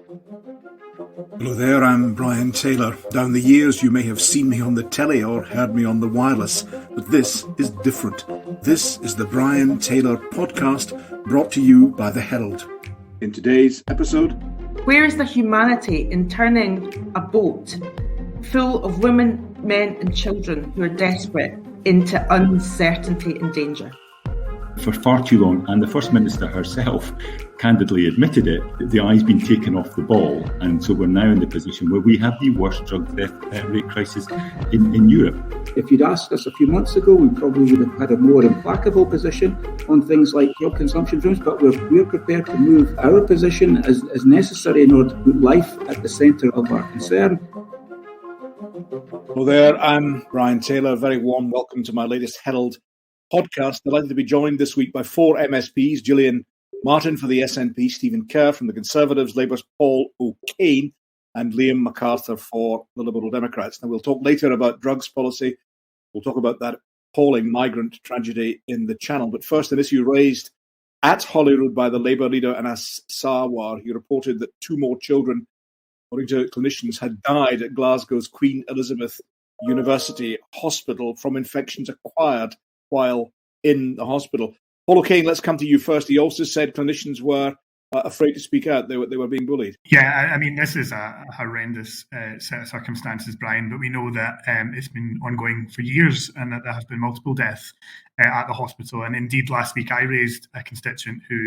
Hello there, I'm Brian Taylor. Down the years you may have seen me on the telly or heard me on the wireless, but this is different. This is the Brian Taylor podcast, brought to you by the Herald. In today's episode... Where is the humanity in turning a boat full of women, men and children who are desperate into uncertainty and danger? For far too long, and the First Minister herself candidly admitted it, the eye's been taken off the ball, and so we're now in the position where we have the worst drug theft rate crisis in Europe. If you'd asked us a few months ago, we probably would have had a more implacable position on things like drug consumption rooms, but we're prepared to move our position as necessary in order to put life at the centre of our concern. Hello there, I'm Brian Taylor. Very warm welcome to my latest Herald podcast. Delighted to be joined this week by four MSPs: Gillian Martin for the SNP, Stephen Kerr from the Conservatives, Labour's Paul O'Kane, and Liam McArthur for the Liberal Democrats. Now, we'll talk later about drugs policy. We'll talk about that appalling migrant tragedy in the Channel. But first, an issue raised at Holyrood by the Labour leader Anas Sarwar. He reported that two more children, according to clinicians, had died at Glasgow's Queen Elizabeth University Hospital from infections acquired while in the hospital. Paul O'Kane, let's come to you first. He also said clinicians were afraid to speak out. They were being bullied. Yeah, I mean, this is a horrendous set of circumstances, Brian, but we know that it's been ongoing for years and that there has been multiple deaths at the hospital. And indeed, last week I raised a constituent who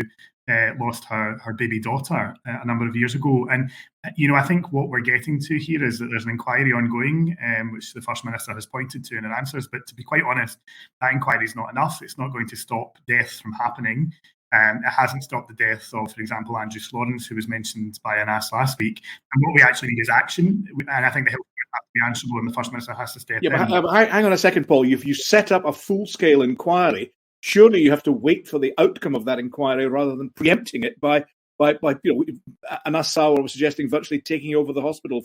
lost her baby daughter a number of years ago. And, you know, I think what we're getting to here is that there's an inquiry ongoing, which the First Minister has pointed to in her answers. But to be quite honest, that inquiry is not enough. It's not going to stop deaths from happening. It hasn't stopped the deaths of, for example, Andrew Florence, who was mentioned by Anas last week. And what we actually need is action. And I think the health has to be answerable and the First Minister has to step in. But hang on a second, Paul. If you set up a full-scale inquiry, surely you have to wait for the outcome of that inquiry rather than preempting it by Anas Sarwar was suggesting virtually taking over the hospital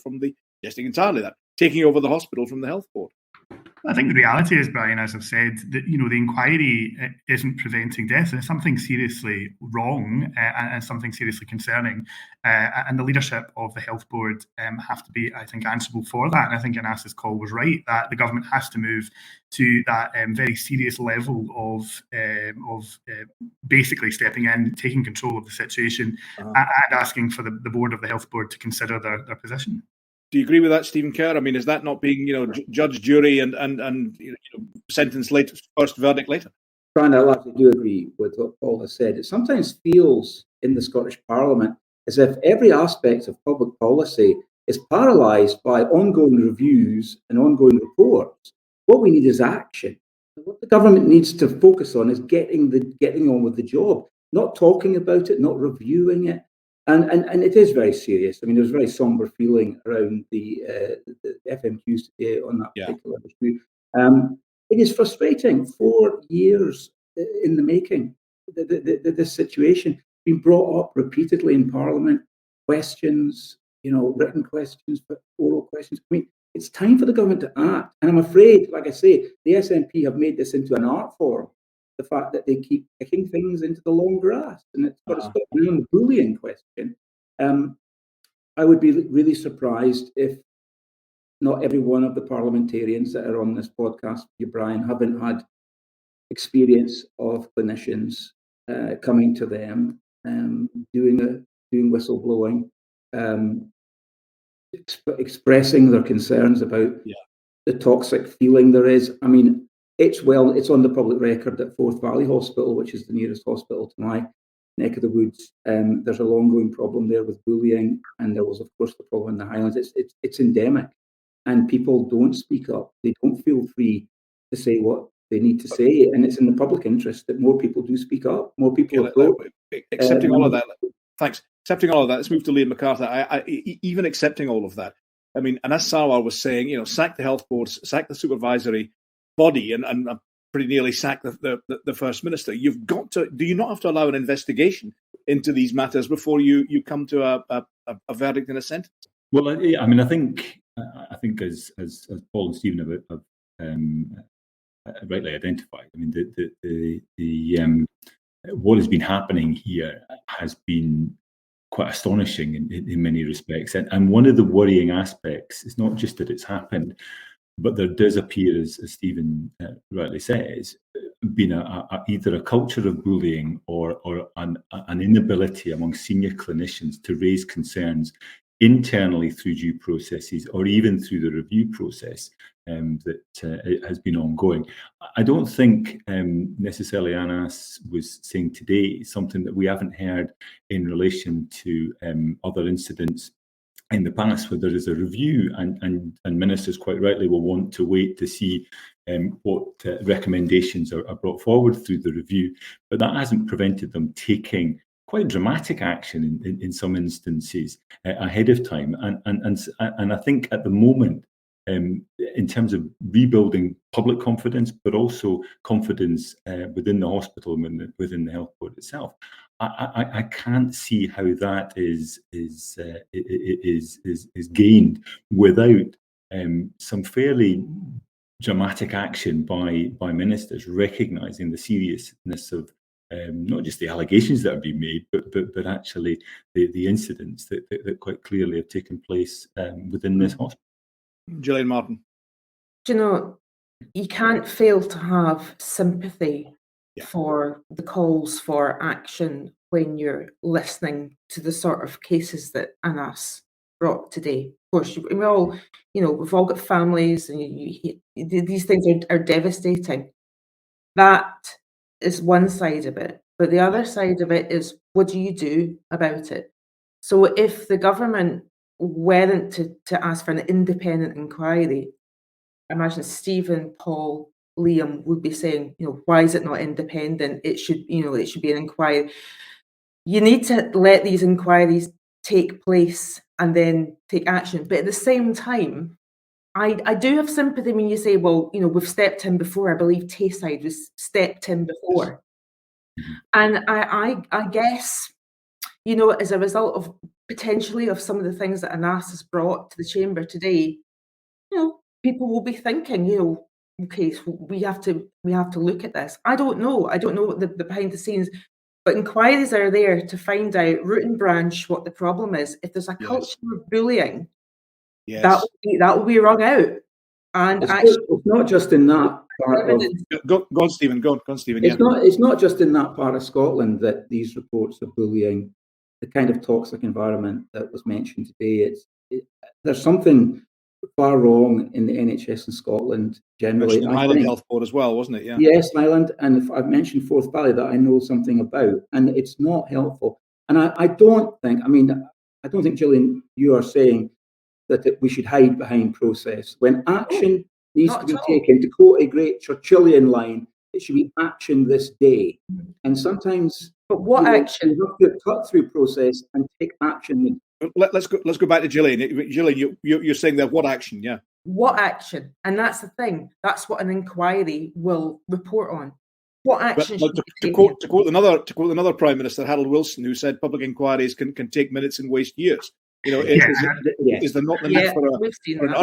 taking over the hospital from the health board. I think the reality is, Brian, as I've said, that, you know, the inquiry isn't preventing death. There's something seriously wrong and something seriously concerning. And the leadership of the health board have to be, I think, answerable for that. And I think Anas's call was right, that the government has to move to that very serious level of basically stepping in, taking control of the situation, and asking for the board of the health board to consider their position. Do you agree with that, Stephen Kerr? I mean, is that not being, judge, jury, and sentence later, first verdict later? Brian, I largely do agree with what Paul has said. It sometimes feels in the Scottish Parliament as if every aspect of public policy is paralysed by ongoing reviews and ongoing reports. What we need is action. What the government needs to focus on is getting on with the job, not talking about it, not reviewing it. And it is very serious. I mean, there's a very somber feeling around the FMQs today on that particular issue. It is frustrating. 4 years in the making, this situation being brought up repeatedly in Parliament. Questions, written questions, but oral questions. I mean, it's time for the government to act. And I'm afraid, like I say, the SNP have made this into an art form. The fact that they keep kicking things into the long grass, and it's got to stop. And on the bullying question, I would be really surprised if not every one of the parliamentarians that are on this podcast, you, Brian, haven't had experience of clinicians coming to them, doing whistleblowing, expressing their concerns about the toxic feeling there is. I mean, it's on the public record that Forth Valley Hospital, which is the nearest hospital to my neck of the woods, there's a ongoing problem there with bullying, and there was, of course, the problem in the Highlands. It's endemic, and people don't speak up. They don't feel free to say what they need to say, and it's in the public interest that more people do speak up. More people accepting all of that. Thanks. Accepting all of that. Let's move to Liam McArthur. I even accepting all of that. I mean, Anas Sarwar was saying, sack the health boards, sack the supervisory body, and pretty nearly sack the First Minister. You've got to. Do you not have to allow an investigation into these matters before you come to a verdict in a sentence? Well, I mean, I think as Paul and Stephen have rightly identified, I mean, the what has been happening here has been quite astonishing in many respects. And one of the worrying aspects is not just that it's happened, but there does appear, as Stephen rightly says, been either a culture of bullying or an inability among senior clinicians to raise concerns internally through due processes or even through the review process that has been ongoing. I don't think necessarily Anas was saying today something that we haven't heard in relation to other incidents in the past, where there is a review and ministers quite rightly will want to wait to see what recommendations are brought forward through the review, but that hasn't prevented them taking quite dramatic action in some instances ahead of time. And I think at the moment, in terms of rebuilding public confidence, but also confidence within the hospital and within the health board itself, I can't see how that is gained without some fairly dramatic action by ministers recognising the seriousness of not just the allegations that are being made, but actually the incidents that quite clearly have taken place within this hospital. Gillian Martin. Do you know, you can't fail to have sympathy for the calls for action when you're listening to the sort of cases that Anas brought today. Of course, we all, we've all got families, and these things are devastating. That is one side of it, but the other side of it is, what do you do about it? So if the government weren't to ask for an independent inquiry, I imagine Stephen, Paul, Liam would be saying, why is it not independent? It should be an inquiry. You need to let these inquiries take place and then take action. But at the same time, I do have sympathy when you say, well, we've stepped in before. I believe Tayside was stepped in before. And I guess, as a result of potentially of some of the things that Anas has brought to the chamber today, people will be thinking, okay, so we have to look at this. I don't know what the behind the scenes, but inquiries are there to find out root and branch what the problem is. If there's a culture of bullying, that will be wrung out. And it's not just in that part of. Go on, Stephen. Go on, Stephen. It's not just in that part of Scotland that these reports of bullying, the kind of toxic environment that was mentioned today. There's something far wrong in the NHS in Scotland generally. The Highland Health Board as well, wasn't it? Yeah. Yes, Highland, and I've mentioned Forth Valley that I know something about, and it's not helpful. And I don't think, Gillian, you are saying that we should hide behind process. When action needs to be taken, to quote a great Churchillian line, it should be action this day. And sometimes, but what action? You have to cut through process and take action. Let's go back to Gillian. Gillian, you're saying that what action? Yeah. What action? And that's the thing. That's what an inquiry will report on. What action? To quote another Prime Minister, Harold Wilson, who said public inquiries can take minutes and waste years. Is there not the need for an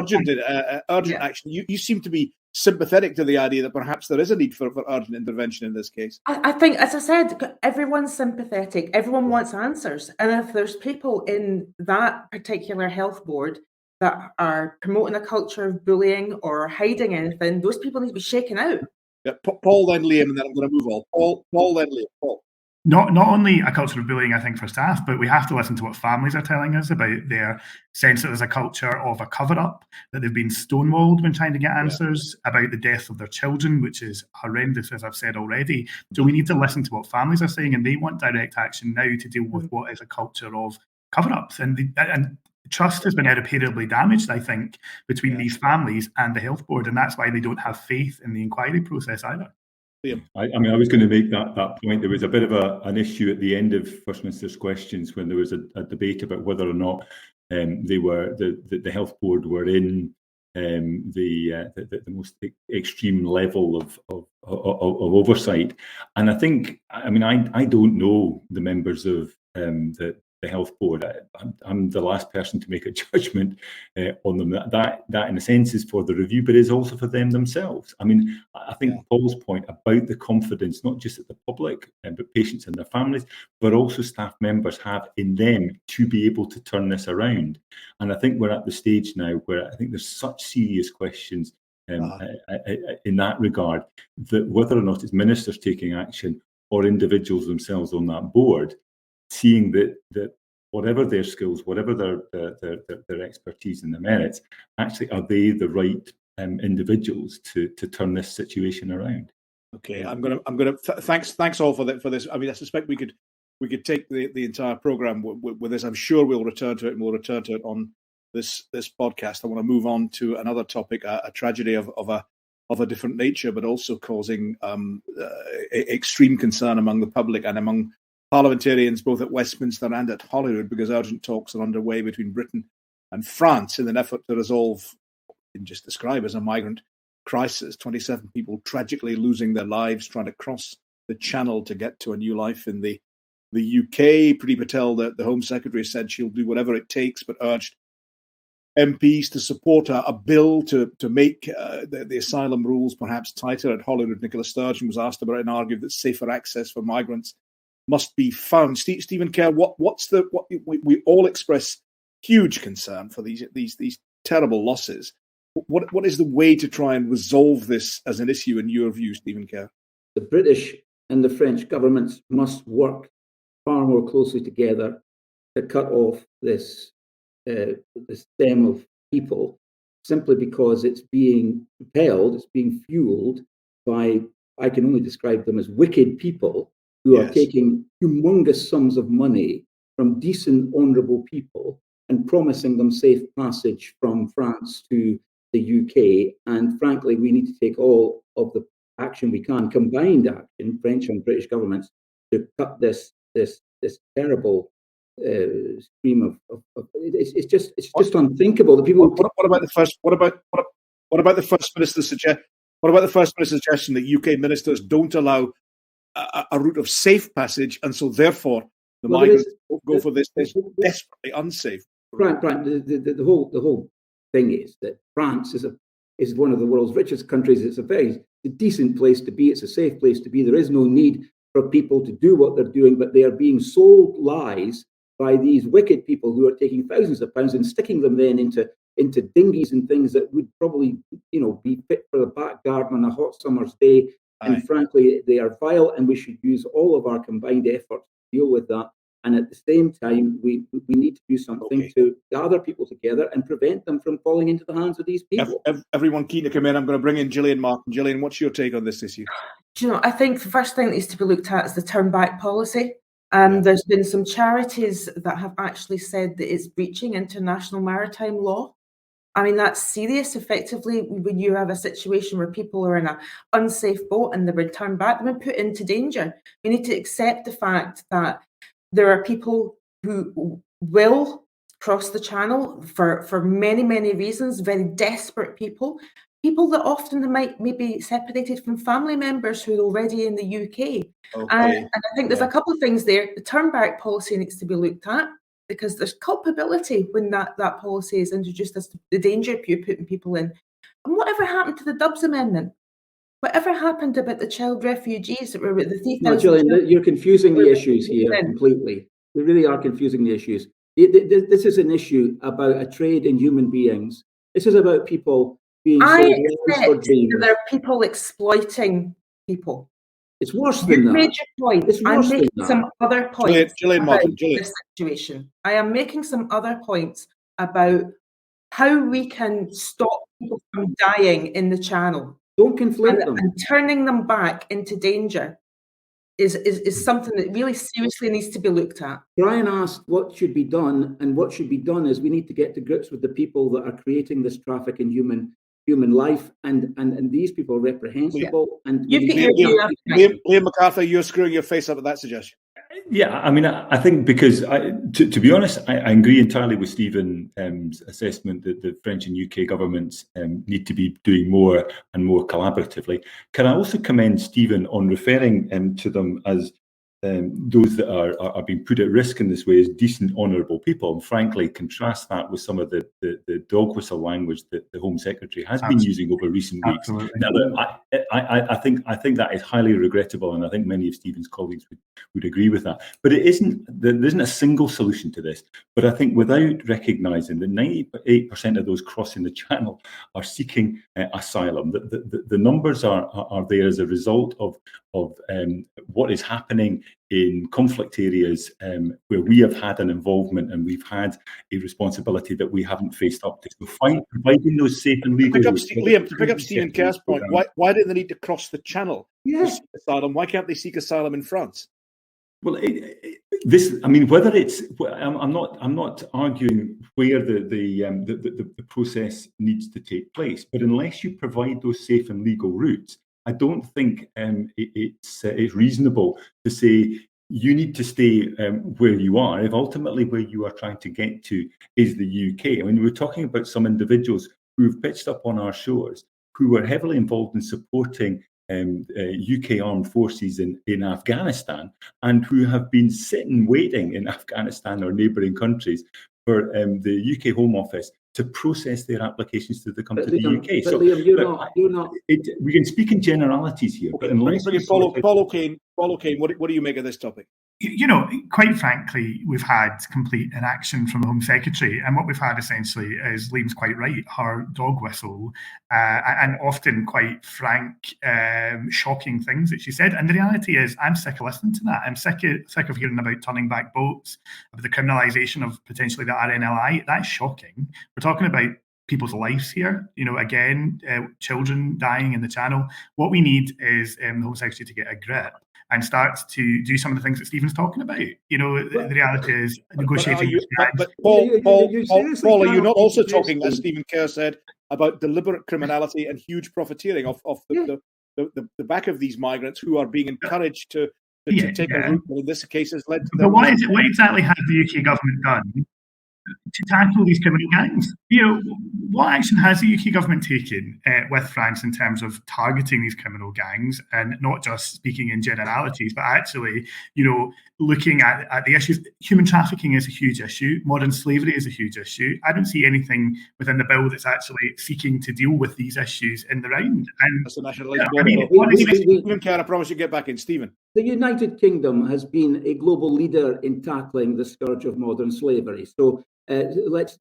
urgent action? You seem to be sympathetic to the idea that perhaps there is a need for urgent intervention in this case. I think, as I said, everyone's sympathetic. Everyone wants answers. And if there's people in that particular health board that are promoting a culture of bullying or hiding anything, those people need to be shaken out. Yeah, Paul, then Liam, and then I'm going to move on. Paul, then Liam. Paul. Not only a culture of bullying, I think, for staff, but we have to listen to what families are telling us about their sense that there's a culture of a cover-up, that they've been stonewalled when trying to get answers, about the death of their children, which is horrendous, as I've said already. So we need to listen to what families are saying, and they want direct action now to deal with what is a culture of cover-ups. And trust has been irreparably damaged, I think, between these families and the health board, and that's why they don't have faith in the inquiry process either. I was going to make that point. There was a bit of an issue at the end of First Minister's questions when there was a debate about whether or not the health board were in the most extreme level of oversight. And I think, I don't know the members of the health board. I'm the last person to make a judgment on them. That in a sense is for the review, but is also for them themselves. I mean, I think Paul's point about the confidence, not just at the public, but patients and their families, but also staff members have in them to be able to turn this around. And I think we're at the stage now where I think there's such serious questions in that regard, that whether or not it's ministers taking action or individuals themselves on that board, seeing that whatever their skills, whatever their expertise and their merits, actually are they the right individuals to turn this situation around? Okay, I'm gonna thanks all for this. I mean, I suspect we could take the entire program with this. I'm sure we'll return to it, and we'll return to it on this podcast. I want to move on to another topic, a tragedy of a different nature, but also causing extreme concern among the public and among parliamentarians, both at Westminster and at Holyrood, because urgent talks are underway between Britain and France in an effort to resolve what we can just describe as a migrant crisis. 27 people tragically losing their lives trying to cross the Channel to get to a new life in the UK. Priti Patel, the Home Secretary, said she'll do whatever it takes, but urged MPs to support a bill to make the asylum rules perhaps tighter. At Holyrood, Nicola Sturgeon was asked about it and argued that safer access for migrants must be found. Stephen Kerr, we all express huge concern for these terrible losses. What is the way to try and resolve this as an issue in your view, Stephen Kerr? The British and the French governments must work far more closely together to cut off this stem of people, simply because it's being propelled, it's being fueled by, I can only describe them as wicked people who are taking humongous sums of money from decent, honourable people and promising them safe passage from France to the UK. And frankly, we need to take all of the action we can, combined action, French and British governments, to cut this terrible stream of it's just unthinkable. The people. What about the First Minister's suggestion that UK ministers don't allow a route of safe passage, and so therefore the migrants go for this desperately unsafe? Right. The whole thing is that France is one of the world's richest countries. It's a decent place to be. It's a safe place to be. There is no need for people to do what they're doing, but they are being sold lies by these wicked people who are taking thousands of pounds and sticking them then into dinghies and things that would probably, be fit for the back garden on a hot summer's day. And frankly, they are vile, and we should use all of our combined efforts to deal with that. And at the same time, we need to do something to gather people together and prevent them from falling into the hands of these people. Everyone keen to come in. I'm going to bring in Gillian Martin. Gillian, what's your take on this issue? Do you know, I think the first thing that needs to be looked at is the turn back policy. There's been some charities that have actually said that it's breaching international maritime law. I mean, that's serious. Effectively, when you have a situation where people are in an unsafe boat and they're returned back, they've been put into danger. We need to accept the fact that there are people who will cross the Channel for many, many reasons, very desperate people that often might be separated from family members who are already in the UK. And I think there's a couple of things there. The turn back policy needs to be looked at, because there's culpability when that policy is introduced as to the danger you're putting people in. And whatever happened to the Dubs Amendment? Whatever happened about the child refugees that were with the 3,000? No, Gillian, you're confusing the issues here completely. We really are confusing the issues. This is an issue about a trade in human beings. This is about people being sold lands for dreams. There are people exploiting people. It's worse than that. You made your point. I'm making some other points about this situation. I am making some other points about how we can stop people from dying in the Channel. Don't conflate them. And turning them back into danger is something that really seriously needs to be looked at. Brian asked what should be done, and what should be done is we need to get to grips with the people that are creating this traffic in human life, and these people are reprehensible. And Liam McArthur, you're screwing your face up at that suggestion. Yeah, I mean, I think because, to be honest, I agree entirely with Stephen's assessment that the French and UK governments need to be doing more and more collaboratively. Can I also commend Stephen on referring to them as those that are being put at risk in this way as decent, honourable people, and frankly contrast that with some of the dog whistle language that the Home Secretary has been using over recent weeks. Now, look, I think that is highly regrettable, and I think many of Stephen's colleagues would agree with that. But there isn't a single solution to this. But I think without recognising that 98% of those crossing the Channel are seeking asylum, the numbers are there as a result of what is happening in conflict areas where we have had an involvement and we've had a responsibility that we haven't faced up to. So providing those safe and legal routes. Liam, to pick up Stephen Kerr's point, why do they need to cross the Channel to seek asylum? Why can't they seek asylum in France? Well, whether it's, I'm not arguing where the process needs to take place, but unless you provide those safe and legal routes, I don't think it's reasonable to say you need to stay where you are if ultimately where you are trying to get to is the UK. I mean, we're talking about some individuals who've pitched up on our shores who were heavily involved in supporting UK armed forces in Afghanistan, and who have been sitting waiting in Afghanistan or neighbouring countries for the UK Home Office to process their applications to come to the UK. So Liam, you're not. We can speak in generalities here, okay, but unless Paul O'Kane, what do you make of this topic? You know, quite frankly, we've had complete inaction from the Home Secretary, and what we've had essentially is, Liam's quite right, her dog whistle, and often quite frank, shocking things that she said. And the reality is, I'm sick of listening to that. I'm sick of hearing about turning back boats, about the criminalisation of potentially the RNLI. That's shocking. We're talking about people's lives here. You know, again, children dying in the Channel. What we need is the Home Secretary to get a grip and start to do some of the things that Stephen's talking about. You know, the reality is negotiating. But Paul, are you not also talking, as Stephen Kerr said, about deliberate criminality and huge profiteering of the back of these migrants who are being encouraged to take a route that in this case has led to them? But what exactly has the UK government done to tackle these criminal gangs? You know, what action has the UK government taken with France in terms of targeting these criminal gangs, and not just speaking in generalities, but actually, you know, looking at the issues? Human trafficking is a huge issue. Modern slavery is a huge issue. I don't see anything within the bill that's actually seeking to deal with these issues in the round. And that's the national Stephen Kerr, I promise you get back in. Stephen. The United Kingdom has been a global leader in tackling the scourge of modern slavery. So let's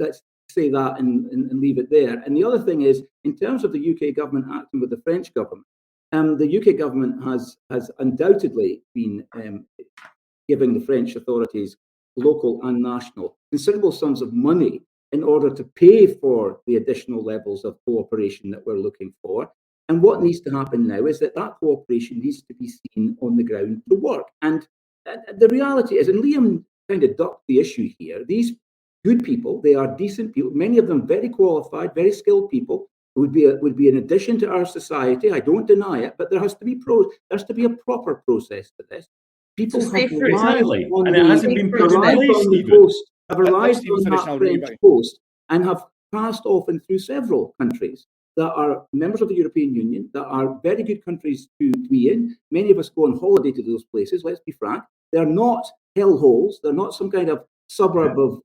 say that and leave it there. And the other thing is, in terms of the UK government acting with the French government, the UK government has undoubtedly been giving the French authorities, local and national, considerable sums of money in order to pay for the additional levels of cooperation that we're looking for. And what needs to happen now is that cooperation needs to be seen on the ground to work. And the reality is, and Liam kind of ducked the issue here, these good people, they are decent people, many of them very qualified, very skilled people, would be an addition to our society. I don't deny it, but there has to be a proper process to this. People have arrived on that French coast and have passed often through several countries that are members of the European Union, that are very good countries to be in. Many of us go on holiday to those places, let's be frank. They're not hellholes. They're not some kind of suburb of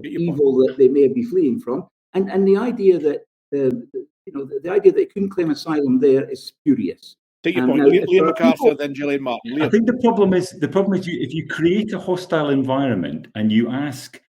evil that they may be fleeing from. And the idea that the idea that they couldn't claim asylum there is spurious. Take your point. Liam McArthur, then Gillian Martin. Liam. I think the problem is if you create a hostile environment and you ask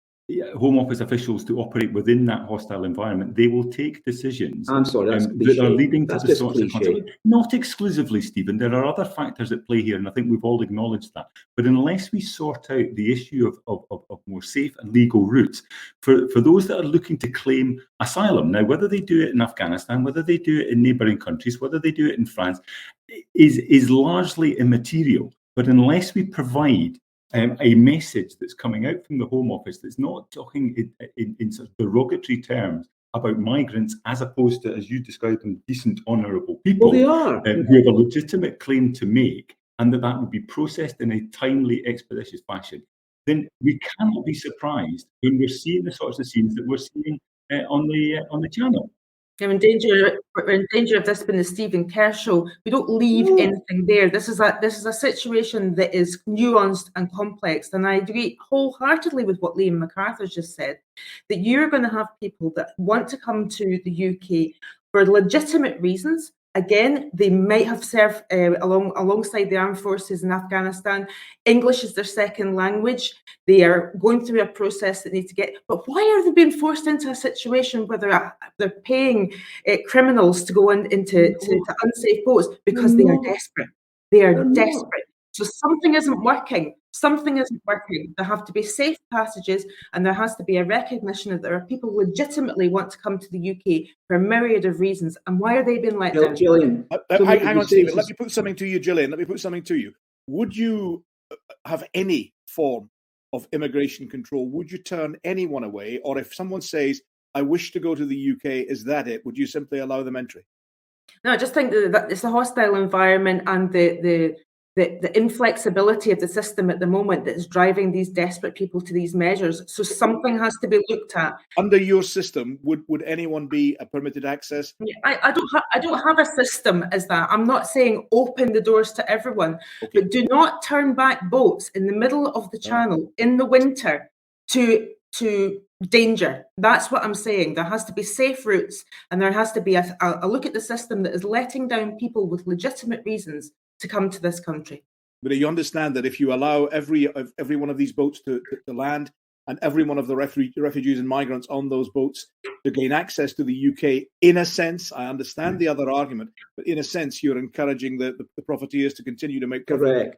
Home Office officials to operate within that hostile environment, they will take decisions that are leading to the sorts of conflict. Not exclusively, Stephen. There are other factors at play here, and I think we've all acknowledged that. But unless we sort out the issue of more safe and legal routes for those that are looking to claim asylum, now whether they do it in Afghanistan, whether they do it in neighbouring countries, whether they do it in France, is largely immaterial. But unless we provide a message that's coming out from the Home Office that's not talking in such derogatory terms about migrants, as opposed to, as you described them, decent, honourable people they are. Who have a legitimate claim to make, and that would be processed in a timely, expeditious fashion, then we cannot be surprised when we're seeing the sorts of scenes that we're seeing on the Channel. We're in danger of this being the Stephen Kerr show. We don't leave anything there. This is a situation that is nuanced and complex. And I agree wholeheartedly with what Liam McArthur just said, that you're going to have people that want to come to the UK for legitimate reasons. Again, they might have served alongside the armed forces in Afghanistan. English is their second language. They are going through a process that need to get. But why are they being forced into a situation where they're paying criminals to go into unsafe boats? Because they are desperate. They are desperate. So something isn't working. Something isn't working. There have to be safe passages, and there has to be a recognition that there are people who legitimately want to come to the UK for a myriad of reasons. And why are they being let down? Gillian, hang on, Stephen. Let me put something to you, Gillian. Let me put something to you. Would you have any form of immigration control? Would you turn anyone away? Or if someone says, I wish to go to the UK, is that it? Would you simply allow them entry? No, I just think that it's a hostile environment and the inflexibility of the system at the moment that is driving these desperate people to these measures. So something has to be looked at. Under your system, would anyone be a permitted access? I don't have a system as that. I'm not saying open the doors to everyone, but do not turn back boats in the middle of the channel in the winter to danger. That's what I'm saying. There has to be safe routes, and there has to be a look at the system that is letting down people with legitimate reasons to come to this country. But you understand that if you allow every one of these boats to land, and every one of the refugees and migrants on those boats to gain access to the UK, in a sense, I understand the other argument, but in a sense, you're encouraging the profiteers to continue to make profit. Correct.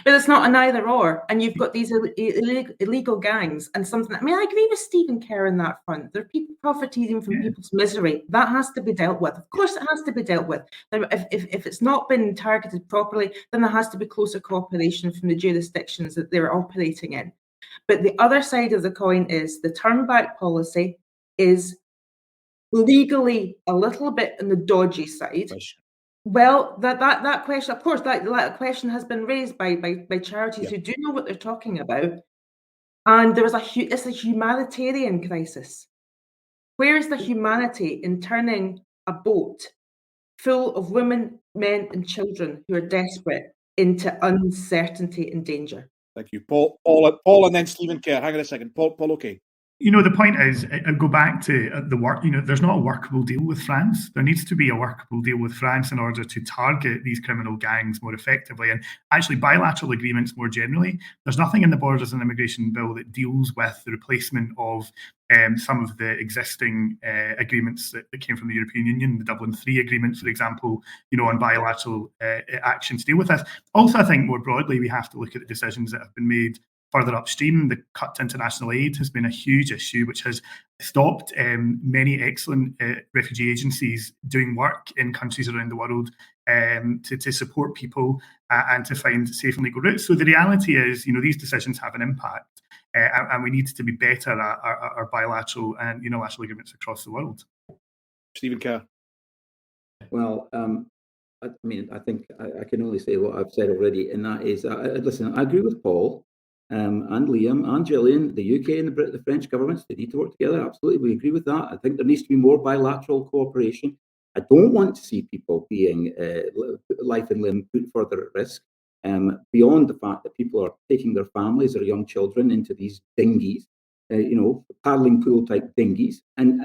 But it's not an either or, and you've got these illegal gangs and something. I mean, I agree with Stephen Kerr in that front. There are people profiting from people's misery. That has to be dealt with. Of course, it has to be dealt with. If it's not been targeted properly, then there has to be closer cooperation from the jurisdictions that they're operating in. But the other side of the coin is the turn back policy is legally a little bit on the dodgy side. Well, that question, of course, that question has been raised by charities who do know what they're talking about. And there is it's a humanitarian crisis. Where is the humanity in turning a boat full of women, men, and children who are desperate into uncertainty and danger? Thank you, Paul, and then Stephen Kerr. Hang on a second, Paul. Okay. The point is, I go back to the work, there's not a workable deal with France. There needs to be a workable deal with France in order to target these criminal gangs more effectively. And actually, bilateral agreements more generally, there's nothing in the Borders and Immigration Bill that deals with the replacement of some of the existing agreements that came from the European Union, the Dublin III agreement, for example, on bilateral action to deal with this. Also, I think more broadly, we have to look at the decisions that have been made further upstream. The cut to international aid has been a huge issue, which has stopped many excellent refugee agencies doing work in countries around the world to support people and to find safe and legal routes. So the reality is, these decisions have an impact, and we need to be better at our bilateral and unilateral agreements across the world. Stephen Kerr. Well, I think I can only say what I've said already, and that is, listen, I agree with Paul. And Liam and Gillian, the UK and the French governments, they need to work together. Absolutely, we agree with that. I think there needs to be more bilateral cooperation. I don't want to see people being life and limb put further at risk, beyond the fact that people are taking their families or young children into these dinghies, paddling pool type dinghies, and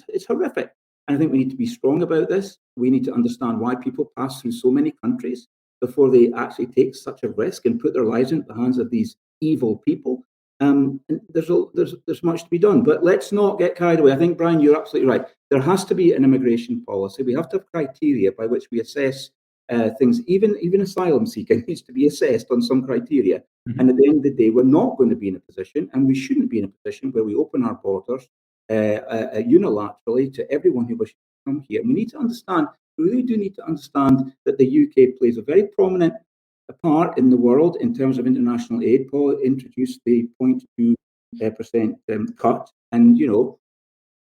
it's horrific. And I think we need to be strong about this. We need to understand why people pass through so many countries before they actually take such a risk and put their lives into the hands of these evil people. And there's much to be done, but let's not get carried away. I think, Brian, you're absolutely right. There has to be an immigration policy. We have to have criteria by which we assess things. Even asylum seeking needs to be assessed on some criteria. Mm-hmm. And at the end of the day, we're not going to be in a position, and we shouldn't be in a position, where we open our borders unilaterally to everyone who wishes to come here. And we need to understand. We really do need to understand that the UK plays a very prominent part in the world in terms of international aid. Paul introduced the 0.2% cut, and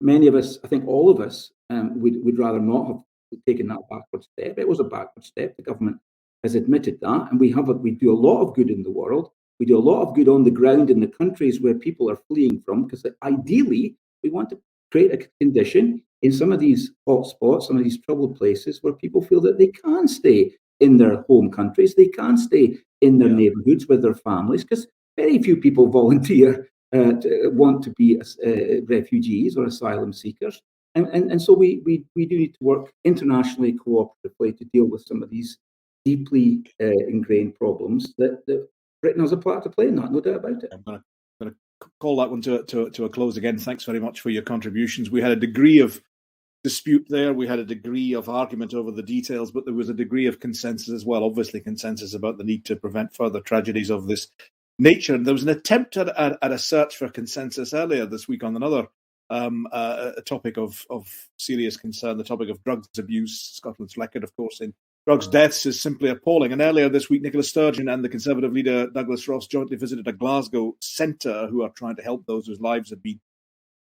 many of us, I think all of us, would rather not have taken that backward step. It was a backward step. The government has admitted that, and we do a lot of good in the world. We do a lot of good on the ground in the countries where people are fleeing from, because ideally we want to create a condition in some of these hot spots, some of these troubled places where people feel that they can stay in their home countries, they can stay in their neighbourhoods with their families, because very few people volunteer want to be refugees or asylum seekers. And so we do need to work internationally, cooperatively, to deal with some of these deeply ingrained problems that Britain has a part to play in that, no doubt about it. I'm going to call that one to a close again. Thanks very much for your contributions. We had a degree of dispute there. We had a degree of argument over the details, but there was a degree of consensus as well, obviously consensus about the need to prevent further tragedies of this nature. And there was an attempt at a search for consensus earlier this week on another a topic of serious concern, the topic of drugs abuse. Scotland's record, of course, in drugs deaths is simply appalling. And earlier this week, Nicola Sturgeon and the Conservative leader Douglas Ross jointly visited a Glasgow centre who are trying to help those whose lives have been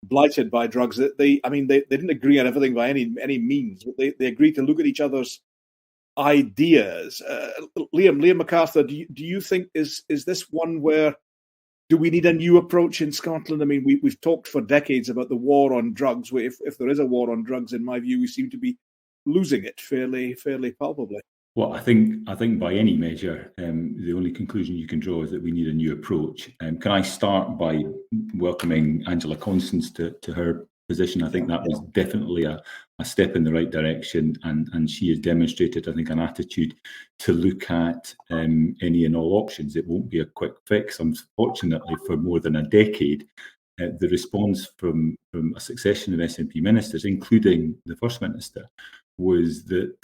blighted by drugs. They didn't agree on everything by any means, but they agreed to look at each other's ideas. Liam McArthur, do you think is this one where do we need a new approach in Scotland? I mean, we've talked for decades about the war on drugs. If there is a war on drugs, in my view, we seem to be losing it fairly palpably. Well, I think by any measure, the only conclusion you can draw is that we need a new approach. Can I start by welcoming Angela Constance to her position? I think that was definitely a step in the right direction, and she has demonstrated, I think, an attitude to look at any and all options. It won't be a quick fix. Unfortunately, for more than a decade, the response from a succession of SNP ministers, including the First Minister, was that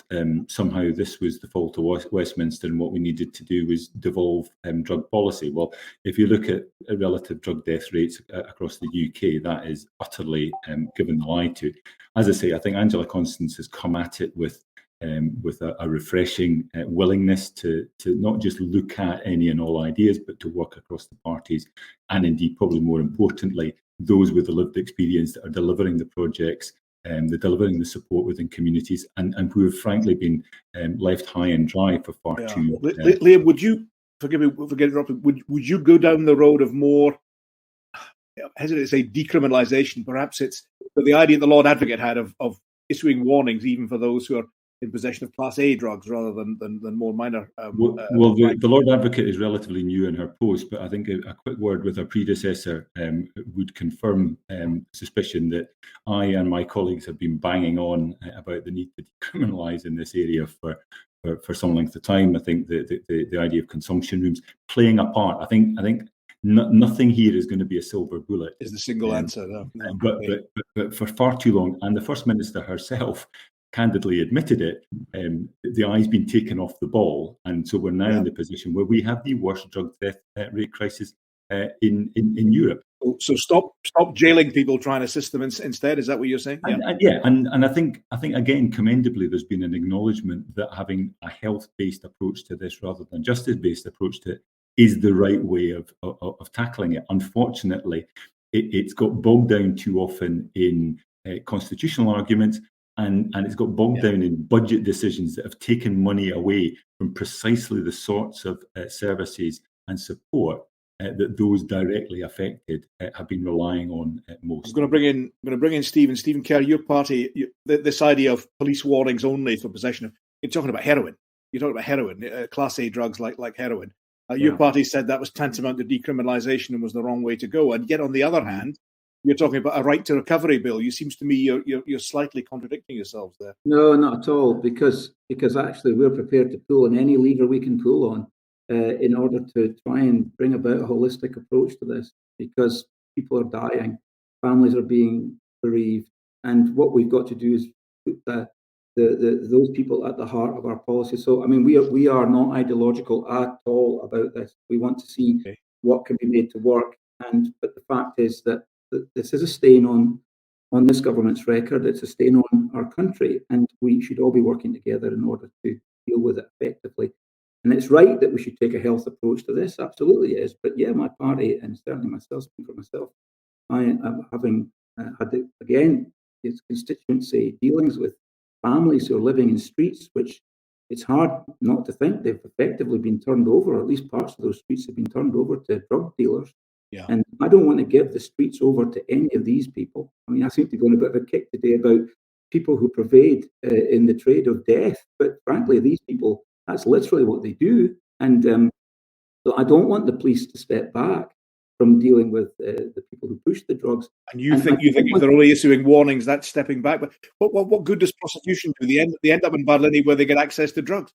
somehow this was the fault of Westminster, and what we needed to do was devolve drug policy. Well, if you look at relative drug death rates across the UK, that is utterly given the lie to. As I say, I think Angela Constance has come at it with a refreshing willingness to not just look at any and all ideas, but to work across the parties, and indeed, probably more importantly, those with the lived experience that are delivering the projects, they're delivering the support within communities, and who have frankly been left high and dry for far too. Liam, would you, forgive me for getting interrupted, would you go down the road of more, I hesitate to say decriminalisation? Perhaps it's the idea the Lord Advocate had of issuing warnings even for those who are in possession of Class A drugs rather than more minor. The Lord Advocate is relatively new in her post, but I think a quick word with her predecessor would confirm suspicion that I and my colleagues have been banging on about the need to decriminalise in this area for some length of time. I think the idea of consumption rooms playing a part. I think nothing here is going to be a silver bullet. Is the single answer, no. But for far too long, and the First Minister herself candidly admitted it, the eye's been taken off the ball, and so we're now in the position where we have the worst drug death rate crisis in Europe. So stop jailing people, try and assist them instead. Is that what you're saying? And I think again, commendably, there's been an acknowledgement that having a health-based approach to this rather than justice-based approach to it is the right way of tackling it. Unfortunately, it's got bogged down too often in constitutional arguments. And it's got bogged down in budget decisions that have taken money away from precisely the sorts of services and support that those directly affected have been relying on most. I'm going to bring in Stephen Kerr. Your party, this idea of police warnings only for possession of, you're talking about heroin. You're talking about heroin, Class A drugs like heroin. Your party said that was tantamount to decriminalisation and was the wrong way to go. And yet, on the other hand, you're talking about a right to recovery bill. You seems to me you're slightly contradicting yourselves there. No, not at all, because actually we're prepared to pull on any lever we can pull on in order to try and bring about a holistic approach to this, because people are dying, families are being bereaved, and what we've got to do is put those people at the heart of our policy. So, I mean, we are not ideological at all about this. We want to see what can be made to work, but the fact is that this is a stain on this government's record. It's a stain on our country, and we should all be working together in order to deal with it effectively. And it's right that we should take a health approach to this. Absolutely is. But yeah, my party, and certainly myself, speaking for myself, I am having had again its constituency dealings with families who are living in streets, which it's hard not to think they've effectively been turned over, or at least parts of those streets have been turned over to drug dealers. Yeah. And I don't want to give the streets over to any of these people. I mean, I seem to go on a bit of a kick today about people who pervade in the trade of death. But frankly, these people, that's literally what they do. And so I don't want the police to step back from dealing with the people who push the drugs. And you think if they're only issuing warnings, that's stepping back. But what good does prosecution do? They end up in Barlinnie where they get access to drugs.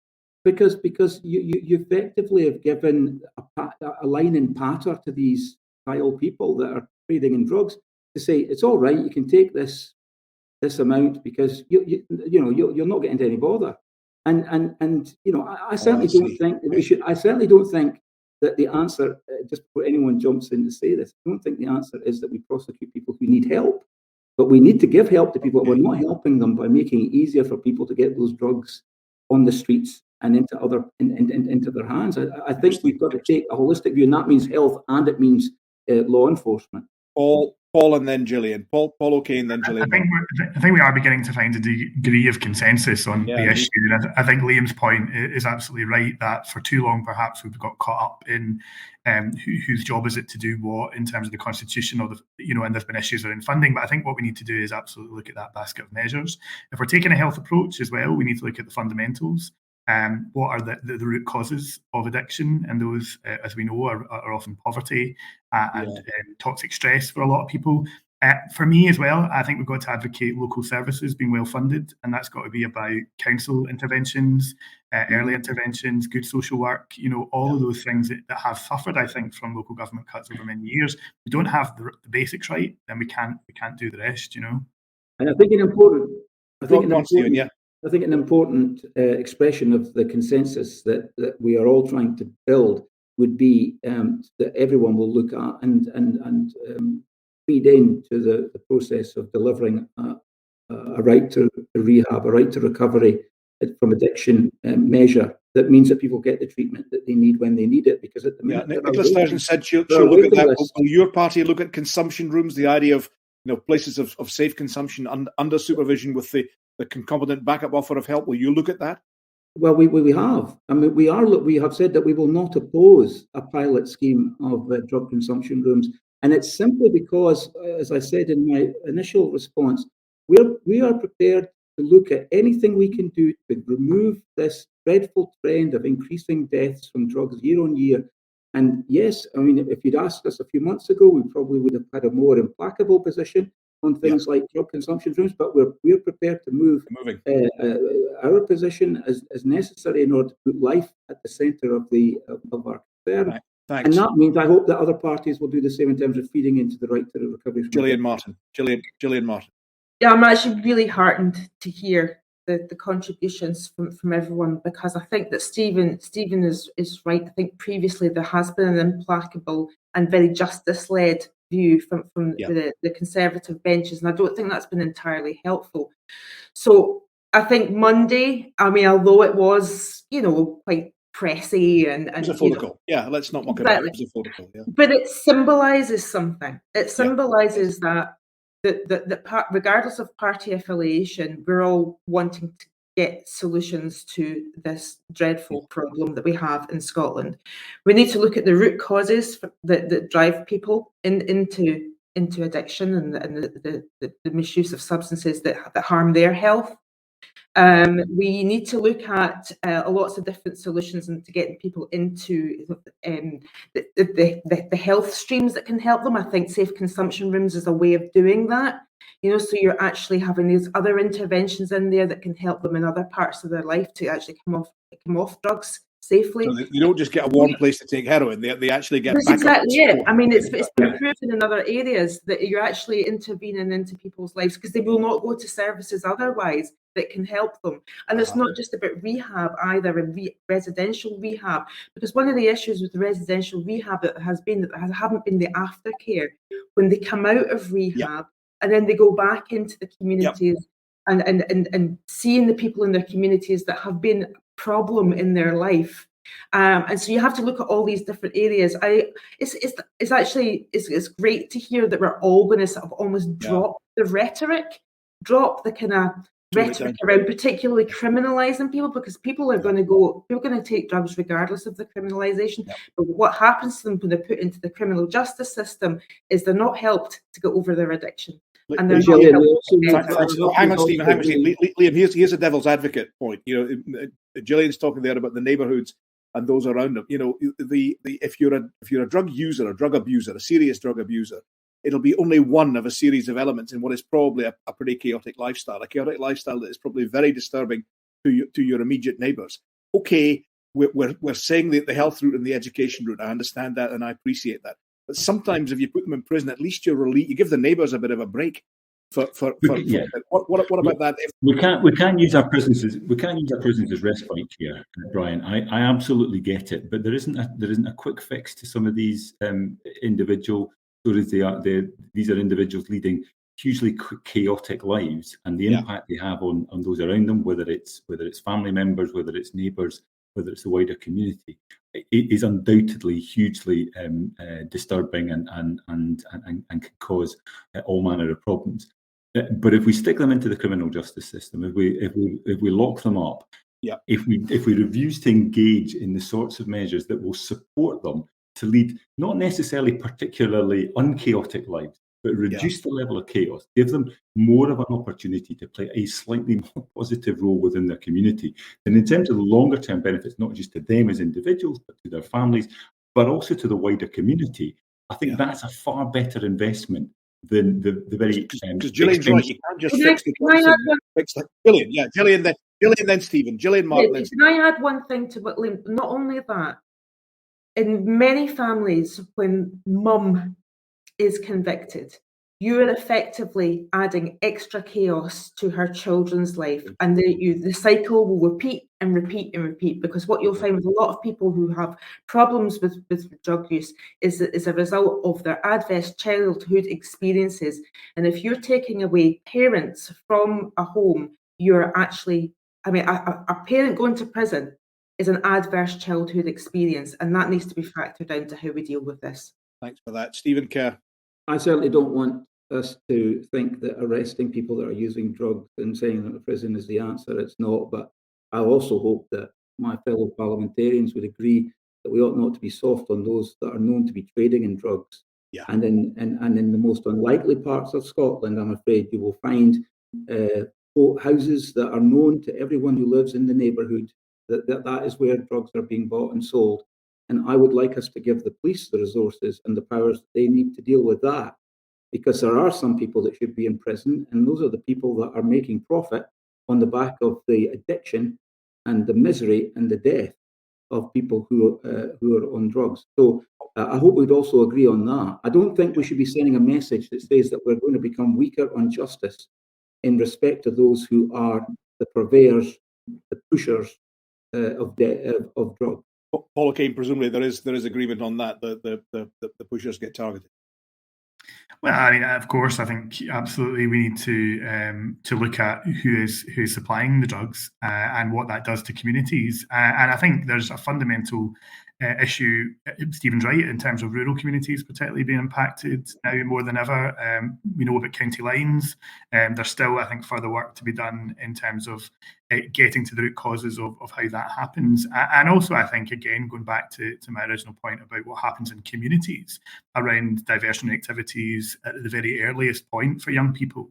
Because you effectively have given a line in patter to these vile people that are trading in drugs to say it's all right, you can take this amount because you're not getting into any bother. And I certainly don't think that we should. I certainly don't think that the answer, just before anyone jumps in to say this, I don't think the answer is that we prosecute people who need help. But we need to give help to people. We're not helping them by making it easier for people to get those drugs on the streets and into their hands. I think we've got to take a holistic view, and that means health and it means law enforcement. Paul and then Gillian. Paul okay, and then Gillian. I think we are beginning to find a degree of consensus on the issue. And I think Liam's point is absolutely right, that for too long perhaps we've got caught up in whose job is it to do what in terms of the constitution, or and there's been issues around funding. But I think what we need to do is absolutely look at that basket of measures. If we're taking a health approach as well, we need to look at the fundamentals. What are the root causes of addiction? And those, as we know, are often poverty and toxic stress for a lot of people. For me as well, I think we've got to advocate local services being well funded, and that's got to be about council interventions, early interventions, good social work, all of those things that have suffered, I think, from local government cuts over many years. If we don't have the basics right, then we can't do the rest, And I think an important expression of the consensus that we are all trying to build would be that everyone will look at and feed into the process of delivering a right to rehab, a right to recovery from addiction measure that means that people get the treatment that they need when they need it. Because at the minute, Nicola Sturgeon said she'll look at that. Will your party look at consumption rooms, the idea of places of safe consumption under supervision with the concomitant backup offer of help? Will you look at that? Well, we have. I mean, we have said that we will not oppose a pilot scheme of drug consumption rooms, and it's simply because, as I said in my initial response, we are prepared to look at anything we can do to remove this dreadful trend of increasing deaths from drugs year on year. And yes, I mean, if you'd asked us a few months ago, we probably would have had a more implacable position on things like drug consumption rooms, but we're prepared to move our position as necessary in order to put life at the centre of our concern. Right. Thanks. And that means I hope that other parties will do the same in terms of feeding into the right to recovery. Gillian Martin. Yeah, I'm actually really heartened to hear the contributions from everyone, because I think that Stephen is right. I think previously there has been an implacable and very justice-led view from the Conservative benches, and I don't think that's been entirely helpful. So I think Monday, I mean, although it was, quite pressy and it was a protocol. Let's not mock it up. It was a protocol. Yeah. But it symbolises something. It symbolises that regardless of party affiliation, we're all wanting to get solutions to this dreadful problem that we have in Scotland. We need to look at the root causes that drive people into addiction and the misuse of substances that harm their health. We need to look at lots of different solutions and to get people into the health streams that can help them. I think safe consumption rooms is a way of doing that. So you're actually having these other interventions in there that can help them in other parts of their life to actually come off drugs safely. So you don't just get a warm place to take heroin; they actually get. That's exactly it. I mean, it's been proven in other areas that you're actually intervening into people's lives because they will not go to services otherwise that can help them. And it's not just about rehab either, and residential rehab, because one of the issues with the residential rehab haven't been the aftercare when they come out of rehab and then they go back into the communities and seeing the people in their communities that have been a problem in their life. And so you have to look at all these different areas. It's great to hear that we're all going to sort of almost drop the rhetoric, drop the kind of rhetoric around particularly criminalising people, because people are going to take drugs regardless of the criminalisation. But what happens to them when they're put into the criminal justice system is they're not helped to get over their addiction. And they're Gillian, hang on, Stephen. Liam, here's a devil's advocate point. Gillian's talking there about the neighbourhoods and those around them. If you're a drug user, a drug abuser, a serious drug abuser, it'll be only one of a series of elements in what is probably a pretty chaotic lifestyle, that is probably very disturbing to your immediate neighbours. Okay, we're saying the health route and the education route. I understand that and I appreciate that. But sometimes if you put them in prison, at least you give the neighbours a bit of a break. What about that? We can't use our prisons as respite here, Brian. I absolutely get it, but there isn't a quick fix to some of these individual stories. These are individuals leading hugely chaotic lives, and the impact they have on those around them, whether it's family members, whether it's neighbours, whether it's the wider community, it is undoubtedly hugely disturbing and can cause all manner of problems. But if we stick them into the criminal justice system, if we lock them up, if we refuse to engage in the sorts of measures that will support them to lead not necessarily particularly unchaotic lives, but reduce the level of chaos, give them more of an opportunity to play a slightly more positive role within their community. And in terms of the longer term benefits, not just to them as individuals, but to their families, but also to the wider community, I think that's a far better investment than the very... Because Gillian's right, you can't just fix the Gillian, then Stephen. Gillian Martin. Can I add one thing to what Liam? Not only that, in many families, when mum is convicted, you are effectively adding extra chaos to her children's life, and the cycle will repeat and repeat and repeat, because what you'll find with a lot of people who have problems with drug use is a result of their adverse childhood experiences. And if you're taking away parents from a home, you're actually, a parent going to prison is an adverse childhood experience, and that needs to be factored into how we deal with this. Thanks for that. Stephen Kerr. I certainly don't want us to think that arresting people that are using drugs and saying that the prison is the answer. It's not. But I also hope that my fellow parliamentarians would agree that we ought not to be soft on those that are known to be trading in drugs. Yeah. And in the most unlikely parts of Scotland, I'm afraid you will find houses that are known to everyone who lives in the neighbourhood that is where drugs are being bought and sold. And I would like us to give the police the resources and the powers that they need to deal with that, because there are some people that should be in prison, and those are the people that are making profit on the back of the addiction and the misery and the death of people who are on drugs. So I hope we'd also agree on that. I don't think we should be sending a message that says that we're going to become weaker on justice in respect to those who are the purveyors, the pushers of drugs. Paul O'Kane, presumably there is agreement on that. The pushers get targeted. Well, of course, I think absolutely we need to look at who is supplying the drugs and what that does to communities. And I think there's a fundamental issue. Stephen's right in terms of rural communities particularly being impacted now more than ever. We know about county lines. There's still, I think, further work to be done in terms of getting to the root causes of how that happens. And also, I think, again, going back to my original point about what happens in communities around diversionary activities at the very earliest point for young people,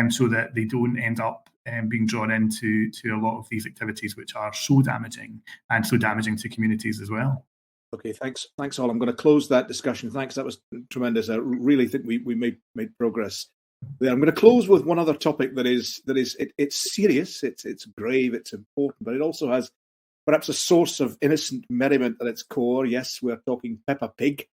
so that they don't end up being drawn into a lot of these activities which are so damaging and so damaging to communities as well. Okay, thanks all. I'm going to close that discussion. Thanks, that was tremendous. I really think we made progress there. I'm going to close with one other topic that is it's serious, it's grave, it's important, but it also has perhaps a source of innocent merriment at its core. Yes, we're talking Peppa Pig,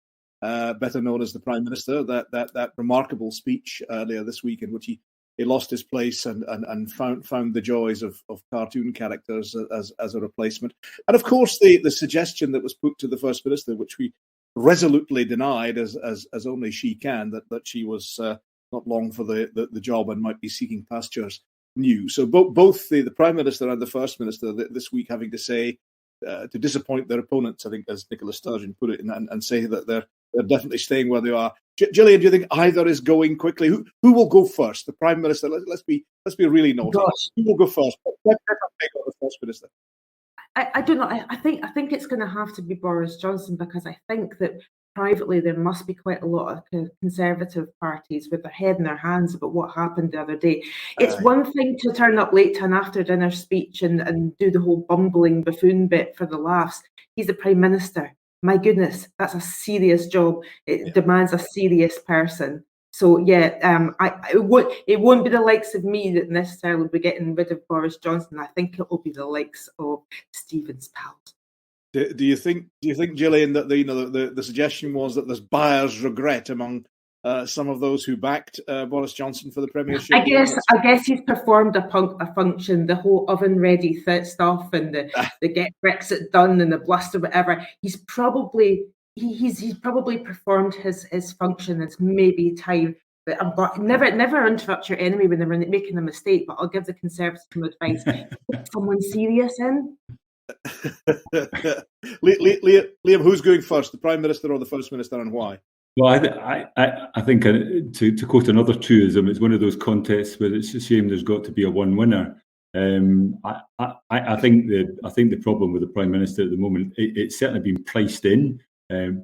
better known as the Prime Minister. That remarkable speech earlier this week in which he lost his place and found the joys of cartoon characters as a replacement. And of course, the suggestion that was put to the First Minister, which we resolutely denied as only she can, that she was not long for the job and might be seeking pastures new. So both the Prime Minister and the First Minister this week having to say, to disappoint their opponents, I think, as Nicola Sturgeon put it, and say that they're definitely staying where they are. Gillian, do you think either is going quickly? Who will go first? The Prime Minister. Let's be really naughty. Gosh. Who will go first? Peppa Pig or the First Minister? I don't know. I think it's going to have to be Boris Johnson, because I think that privately there must be quite a lot of Conservative parties with their head in their hands about what happened the other day. It's one thing to turn up late to an after dinner speech and do the whole bumbling buffoon bit for the laughs. He's the Prime Minister. My goodness, that's a serious job. It demands a serious person. So yeah, it won't be the likes of me that necessarily will be getting rid of Boris Johnson. I think it will be the likes of Stephen's pals. Do you think, Gillian, that the suggestion was that there's buyer's regret among some of those who backed Boris Johnson for the premiership? I guess he's performed a function, the whole oven-ready stuff and the get Brexit done and the bluster, whatever. He's probably performed his function. It's maybe time. But never interrupt your enemy when they're making a mistake. But I'll give the Conservatives some advice: put someone serious in. Liam, who's going first, the Prime Minister or the First Minister, and why? Well, I think to quote another truism, it's one of those contests where it's a shame there's got to be a one winner. I think the problem with the Prime Minister at the moment, it's certainly been priced in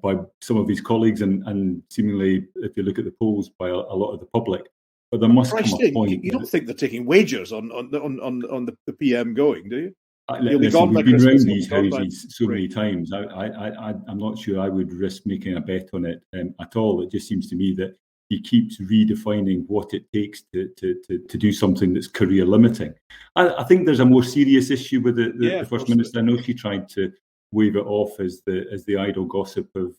by some of his colleagues and seemingly, if you look at the polls, by a lot of the public. But there must come a point. You don't think they're taking wagers on the PM going, do you? Listen, we've been around these houses so many times. I'm not sure I would risk making a bet on it at all. It just seems to me that he keeps redefining what it takes to do something that's career limiting. I think there's a more serious issue with the First Minister. I know she tried to wave it off as the idle gossip of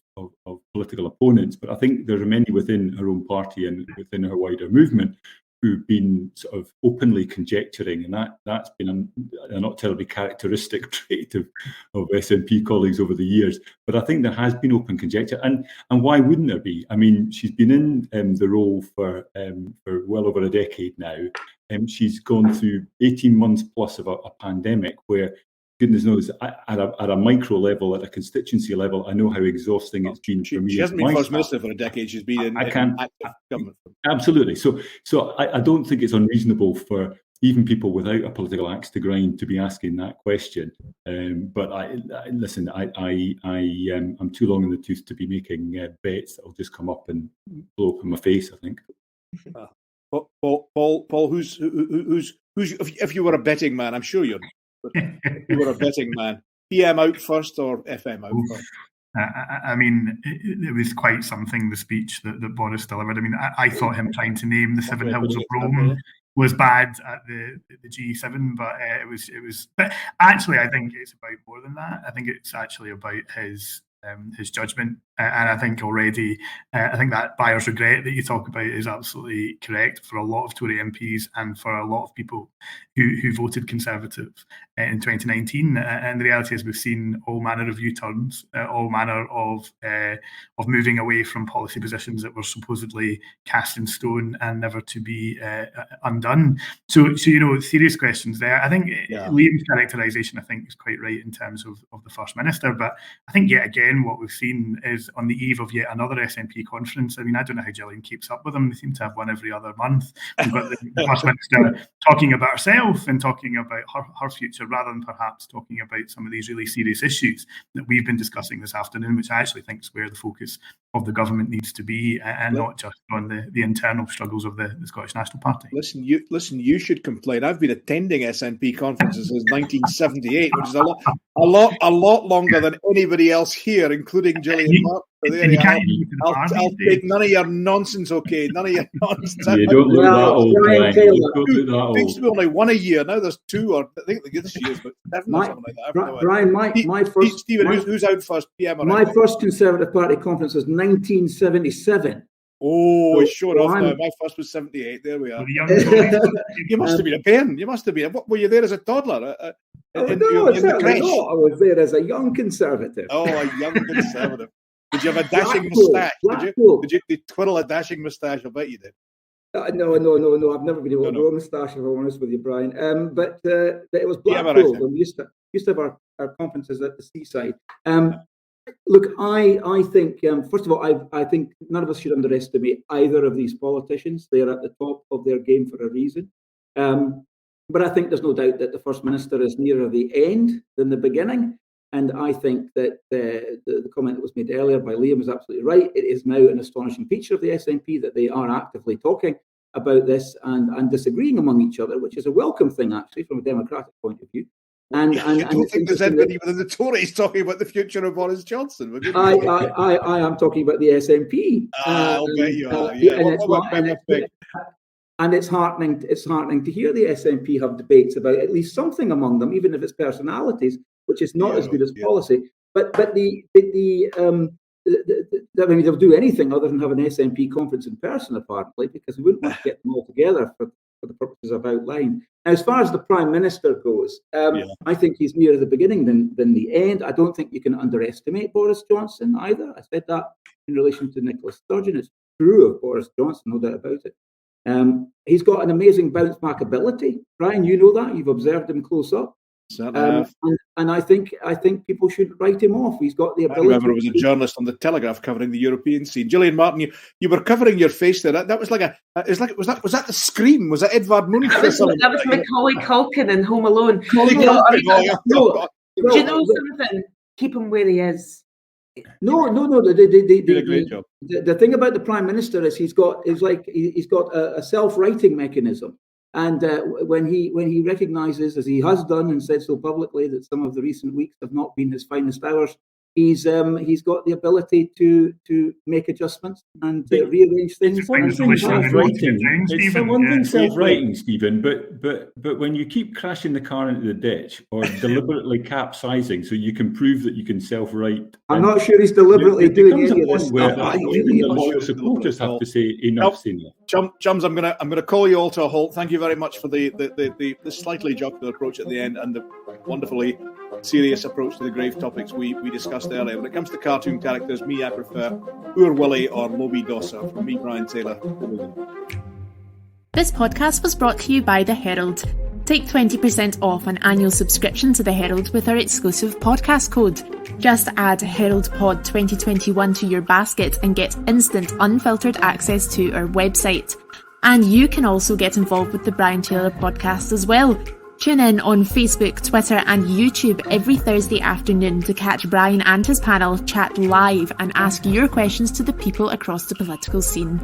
political opponents, but I think there are many within her own party and within her wider movement who've been sort of openly conjecturing, and that's been a not terribly characteristic trait of SNP colleagues over the years. But I think there has been open conjecture, and why wouldn't there be? I mean, she's been in the role for well over a decade now. She's gone through 18 months plus of a pandemic where, goodness knows, at a micro level, at a constituency level, I know how exhausting it's been for me. She hasn't been First Minister for a decade. She's been in active government. Absolutely. So I don't think it's unreasonable for even people without a political axe to grind to be asking that question. But I'm too long in the tooth to be making bets that will just come up and blow up in my face, I think. Paul, who's if you were a betting man, I'm sure you're. If you were a betting man, PM out first or FM out first? I mean, it was quite something, the speech that Boris delivered. I mean, I thought him trying to name the Seven Hills of Rome was bad at the G7, but it was. But actually, I think it's about more than that. I think it's actually about his judgment, and I think already, I think that buyer's regret that you talk about is absolutely correct for a lot of Tory MPs and for a lot of people who voted Conservative in 2019. And the reality is, we've seen all manner of U-turns, all manner of moving away from policy positions that were supposedly cast in stone and never to be undone. So serious questions there. I think Liam's characterisation, I think, is quite right in terms of the First Minister. But I think yet again, what we've seen is on the eve of yet another SNP conference. I mean, I don't know how Gillian keeps up with them. They seem to have one every other month. We've got the First Minister talking about herself and talking about her future, rather than perhaps talking about some of these really serious issues that we've been discussing this afternoon, which I actually think is where the focus of the government needs to be, and not just on the internal struggles of the Scottish National Party. Listen, you should complain. I've been attending SNP conferences since 1978, which is a lot longer than anybody else here, including Gillian Martin. I'll take none of your nonsense, okay? None of your nonsense. You don't look that old, Brian. It used to be only one a year. Now there's two, or I think this year's but seven or something like that. Brian, my first... Stephen, who's out first? PM my first Conservative Party conference was 1977. Oh, sure enough. Now. My first was 78. There we are. You must have been a bairn. You must have been. What, were you there as a toddler? No, certainly not. I was there as a young Conservative. Oh, a young Conservative. Did you have a dashing moustache? Did you twirl a dashing moustache? I bet you did. No. I've never been able to grow a moustache, if I'm honest with you, Brian. But it was Blackpool. When we used to have our conferences at the seaside. Look, I think, first of all, I think none of us should underestimate either of these politicians. They're at the top of their game for a reason. But I think there's no doubt that the First Minister is nearer the end than the beginning. And I think that the comment that was made earlier by Liam was absolutely right. It is now an astonishing feature of the SNP that they are actively talking about this and disagreeing among each other, which is a welcome thing, actually, from a democratic point of view. And I don't think there's anybody within the Tories talking about the future of Boris Johnson. I am talking about the SNP. I'll bet you are. Yeah. And it's heartening to hear the SNP have debates about at least something among them, even if it's personalities, which is not as good as policy. But they'll do anything other than have an SNP conference in person, apparently, because we wouldn't want to get them all together for the purposes I've outlined. Now, as far as the Prime Minister goes, I think he's nearer the beginning than the end. I don't think you can underestimate Boris Johnson either. I said that in relation to Nicola Sturgeon. It's true of Boris Johnson, no doubt about it. He's got an amazing bounce back ability. Brian, you know that. You've observed him close up. And I think people should write him off. He's got the ability. I remember I was a journalist on the Telegraph covering the European scene. Gillian Martin, you were covering your face there. That was like was that the Scream? Was that Edvard Munch? That was Macaulay Culkin in Home Alone. Do you know something? Keep him where he is. No. Did a great job. The thing about the Prime Minister is he's got a self-writing mechanism. And when he recognises, as he has done and said so publicly, that some of the recent weeks have not been his finest hours, he's got the ability to make adjustments and rearrange things. It's one thing self-writing, Stephen, but when you keep crashing the car into the ditch or deliberately capsizing so you can prove that you can self-write, I'm not sure he's deliberately doing any of this. Your supporters have to say enough's enough. Chums, I'm gonna call you all to a halt. Thank you very much for the slightly jocular approach at the end and the wonderfully serious approach to the grave topics we discussed earlier. When it comes to cartoon characters, I prefer Poor Willie or Moby Dosser. From me, Brian Taylor. This podcast was brought to you by The Herald. Take 20% off an annual subscription to The Herald with our exclusive podcast code. Just add Herald Pod 2021 to your basket and get instant, unfiltered access to our website. And you can also get involved with the Brian Taylor podcast as well. Tune in on Facebook, Twitter and YouTube every Thursday afternoon to catch Brian and his panel chat live and ask your questions to the people across the political scene.